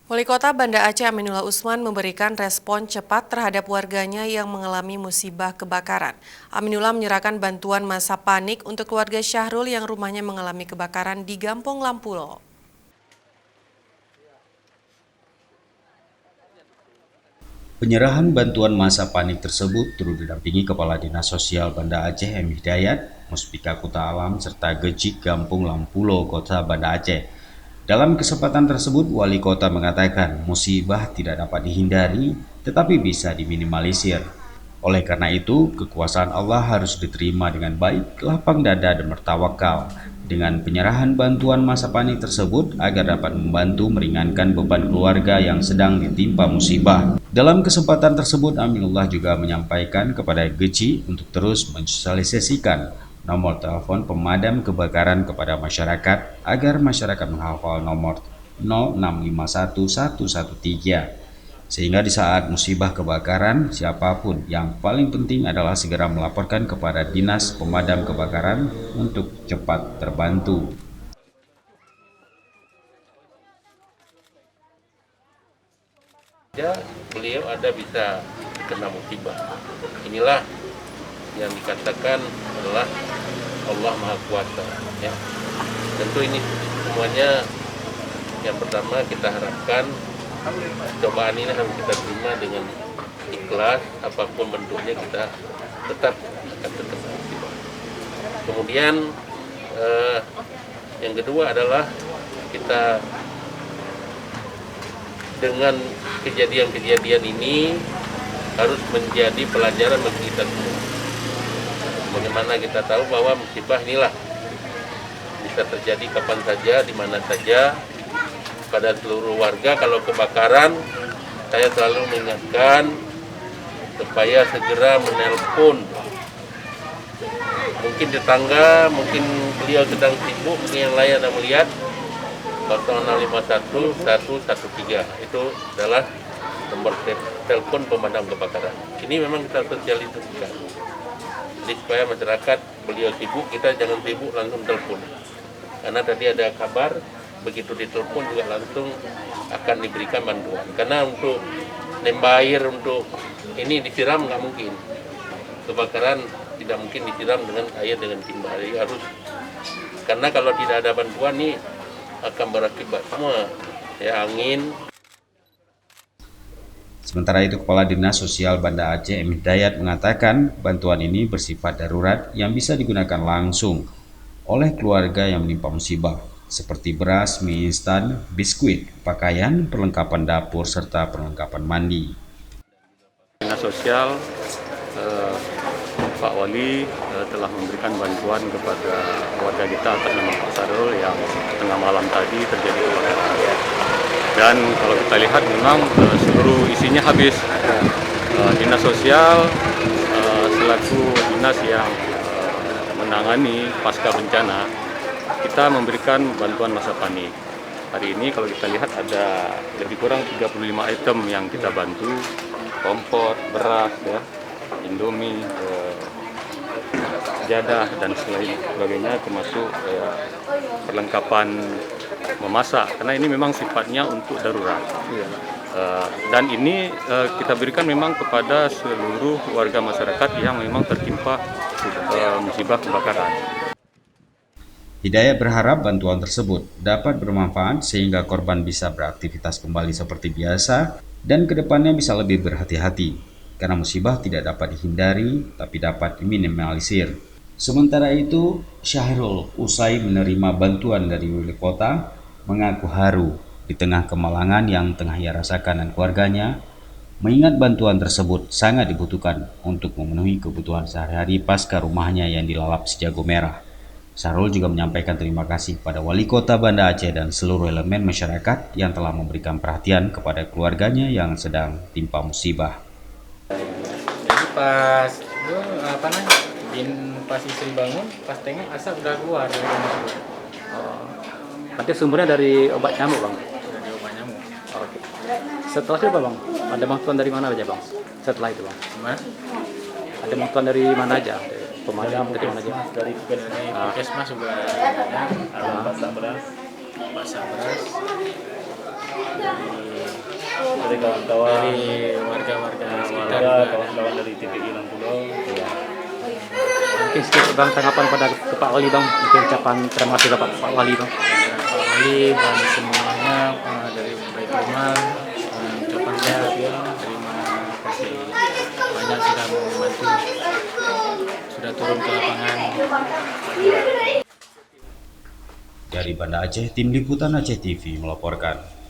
Wali Kota Banda Aceh Aminullah Usman memberikan respon cepat terhadap warganya yang mengalami musibah kebakaran. Aminullah menyerahkan bantuan masa panik untuk keluarga Syahrul yang rumahnya mengalami kebakaran di Gampong Lampulo. Penyerahan bantuan masa panik tersebut turut didampingi Kepala Dinas Sosial Banda Aceh M. Hidayat, Muspika Kuta Alam, serta Gejik Gampung Lampulo, Kota Banda Aceh. Dalam kesempatan tersebut, Wali Kota mengatakan musibah tidak dapat dihindari, tetapi bisa diminimalisir. Oleh karena itu, kekuasaan Allah harus diterima dengan baik, lapang dada dan bertawakal. Dengan penyerahan bantuan masa panik tersebut agar dapat membantu meringankan beban keluarga yang sedang ditimpa musibah. Dalam kesempatan tersebut, Aminullah juga menyampaikan kepada Geci untuk terus mensosialisasikan nomor telepon pemadam kebakaran kepada masyarakat agar masyarakat menghafal nomor 0651113 sehingga di saat musibah kebakaran siapapun yang paling penting adalah segera melaporkan kepada Dinas Pemadam Kebakaran untuk cepat terbantu. Ya, beliau ada bisa kena musibah. Inilah yang dikatakan adalah Allah Maha Kuasa. Ya. Tentu ini semuanya yang pertama kita harapkan cobaan ini harus kita terima dengan ikhlas, apapun bentuknya kita tetap akan terkena musibah. Kemudian yang kedua adalah kita dengan kejadian-kejadian ini harus menjadi pelajaran bagi kita semua. Bagaimana kita tahu bahwa musibah inilah bisa terjadi kapan saja, di mana saja, pada seluruh warga. Kalau kebakaran, saya selalu mengingatkan supaya segera menelpon. Mungkin tetangga, mungkin beliau sedang sibuk, mungkin yang lain ada melihat 0651 113 itu adalah nomor telepon pemadam kebakaran. Ini memang kita sosialisasikan. Jadi supaya masyarakat beliau sibuk, kita jangan sibuk langsung telepon. Karena tadi ada kabar, begitu ditelepon juga langsung akan diberikan bantuan. Karena untuk nembah air untuk ini disiram nggak mungkin. Kebakaran tidak mungkin disiram dengan air dengan timba. Jadi harus, karena kalau tidak ada bantuan nih akan berakibat semua ya, angin. Sementara itu, Kepala Dinas Sosial Banda Aceh M. Hidayat mengatakan bantuan ini bersifat darurat yang bisa digunakan langsung oleh keluarga yang menimpa musibah, seperti beras, mie instan, biskuit, pakaian, perlengkapan dapur, serta perlengkapan mandi. Dinas Sosial Pak Wali telah memberikan bantuan kepada warga kita atas nama Pak Sarul yang tengah malam tadi terjadi kebakaran. Dan kalau kita lihat memang seluruh isinya habis. Dinas Sosial selaku dinas yang menangani pasca bencana, kita memberikan bantuan masa panik. Hari ini kalau kita lihat ada lebih kurang 35 item yang kita bantu, kompor, beras, ya, Indomie, jadah dan sebagainya, termasuk perlengkapan memasak, karena ini memang sifatnya untuk darurat. Dan ini kita berikan memang kepada seluruh warga masyarakat yang memang tertimpa musibah kebakaran. Hidayat berharap bantuan tersebut dapat bermanfaat sehingga korban bisa beraktivitas kembali seperti biasa dan kedepannya bisa lebih berhati-hati, karena musibah tidak dapat dihindari tapi dapat diminimalisir. Sementara itu, Syahrul usai menerima bantuan dari wali kota mengaku haru di tengah kemalangan yang tengah ia rasakan dan keluarganya, mengingat bantuan tersebut sangat dibutuhkan untuk memenuhi kebutuhan sehari-hari pasca rumahnya yang dilalap si jago merah. Syahrul juga menyampaikan terima kasih kepada Wali Kota Banda Aceh dan seluruh elemen masyarakat yang telah memberikan perhatian kepada keluarganya yang sedang timpa musibah. Jadi pas itu apa namanya, pas istri bangun, pas tengok asap udah keluar dari rumah itu. Berarti sumbernya dari obat nyamuk, Bang? Dari obat nyamuk. Oke. Setelah itu apa, Bang? Ada bantuan dari mana aja, Bang? Setelah itu, Bang? Gimana? Ada bantuan dari mana aja? Pemadam dari mana aja? Dari Puskesmas juga ada, pasak beras, dari dari kawan-kawan, dari warga-warga sekitar warga, juga ada. kawan-kawan dari TPI Lampulau. Mungkin sedikit bang tanggapan pada ke Pak Wali bang, mungkin ucapan terima kasih Pak Wali bang. Pak Wali dan semuanya dari Baik Rumah ucapan saya terima kasih banyak sudah membantu, sudah turun ke lapangan. Dari Banda Aceh, Tim Liputan Aceh TV melaporkan.